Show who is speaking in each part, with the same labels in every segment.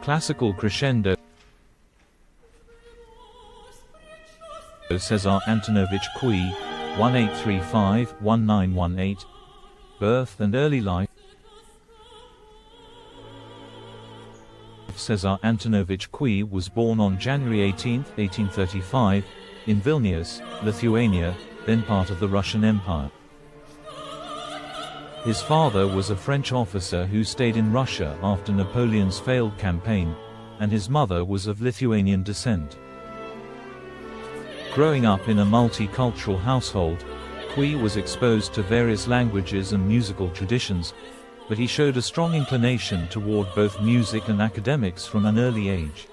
Speaker 1: Classical crescendo. Cesar Antonovich Cui, 1835–1918. Birth and early life. Cesar Antonovich Cui was born on January 18, 1835, in Vilnius, Lithuania, then part of the Russian Empire. His father was a French officer who stayed in Russia after Napoleon's failed campaign, and his mother was of Lithuanian descent. Growing up in a multicultural household, Cui was exposed to various languages and musical traditions, but he showed a strong inclination toward both music and academics from an early age.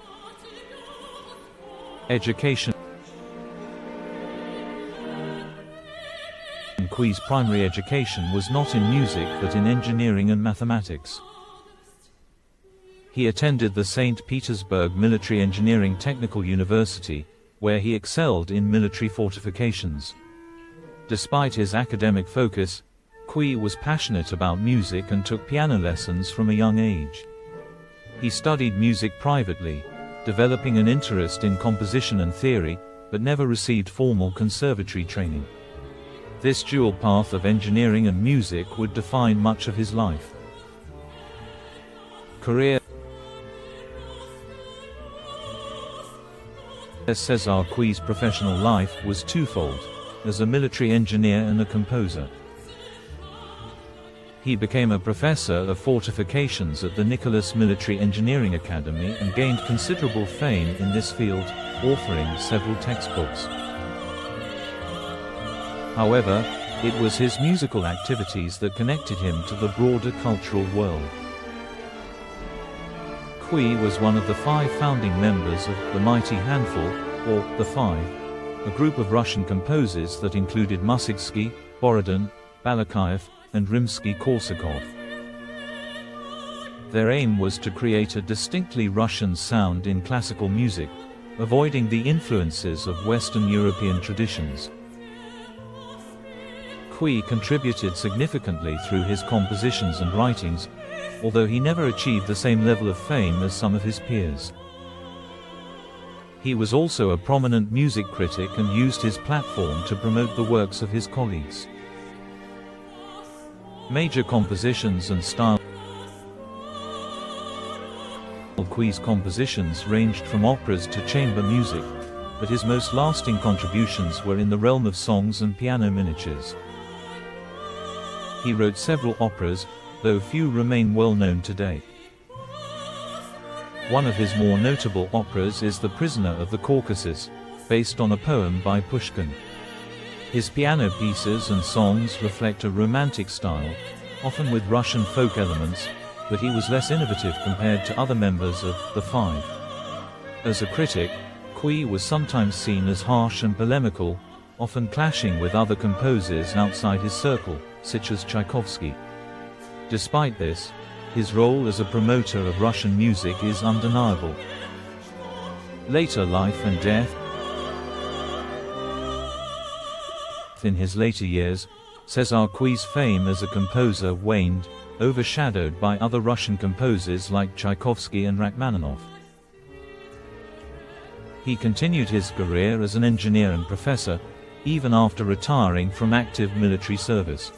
Speaker 1: Education. Cui's primary education was not in music but in engineering and mathematics. He attended the St. Petersburg Military Engineering Technical University, where he excelled in military fortifications. Despite his academic focus, Cui was passionate about music and took piano lessons from a young age. He studied music privately, developing an interest in composition and theory, but never received formal conservatory training. This dual path of engineering and music would define much of his life. Career. Cesar Cui's professional life was twofold, as a military engineer and a composer. He became a professor of fortifications at the Nicholas Military Engineering Academy and gained considerable fame in this field, authoring several textbooks. However, it was his musical activities that connected him to the broader cultural world. Cui was one of the 5 founding members of the Mighty Handful, or the Five, a group of Russian composers that included Mussorgsky, Borodin, Balakayev, and Rimsky-Korsakov. Their aim was to create a distinctly Russian sound in classical music, avoiding the influences of Western European traditions. Cui contributed significantly through his compositions and writings, although he never achieved the same level of fame as some of his peers. He was also a prominent music critic and used his platform to promote the works of his colleagues. Major compositions and style. Cui's compositions ranged from operas to chamber music, but his most lasting contributions were in the realm of songs and piano miniatures. He wrote several operas, though few remain well known today. One of his more notable operas is The Prisoner of the Caucasus, based on a poem by Pushkin. His piano pieces and songs reflect a romantic style, often with Russian folk elements, but he was less innovative compared to other members of the Five. As a critic, Cui was sometimes seen as harsh and polemical, often clashing with other composers outside his circle, such as Tchaikovsky. Despite this, his role as a promoter of Russian music is undeniable. Later life and death. In his later years, Cesar Cui's fame as a composer waned, overshadowed by other Russian composers like Tchaikovsky and Rachmaninoff. He continued his career as an engineer and professor, even after retiring from active military service.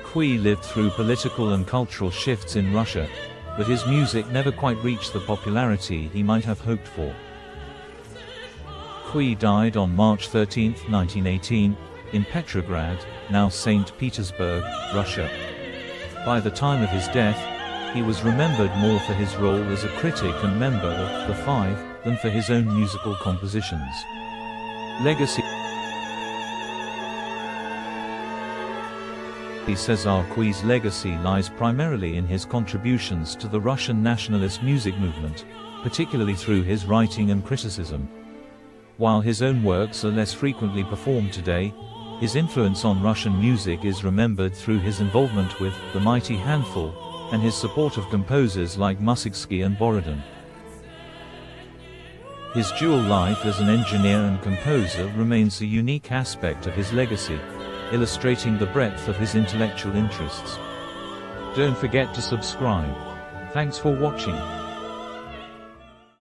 Speaker 1: Cui lived through political and cultural shifts in Russia, but his music never quite reached the popularity he might have hoped for. Cui died on March 13, 1918, in Petrograd, now St. Petersburg, Russia. By the time of his death, he was remembered more for his role as a critic and member of the Five than for his own musical compositions. Legacy. Cesar Cui's legacy lies primarily in his contributions to the Russian nationalist music movement, particularly through his writing and criticism. While his own works are less frequently performed today, his influence on Russian music is remembered through his involvement with the Mighty Handful and his support of composers like Mussorgsky and Borodin. His dual life as an engineer and composer remains a unique aspect of his legacy, illustrating the breadth of his intellectual interests. Don't forget to subscribe. Thanks for watching.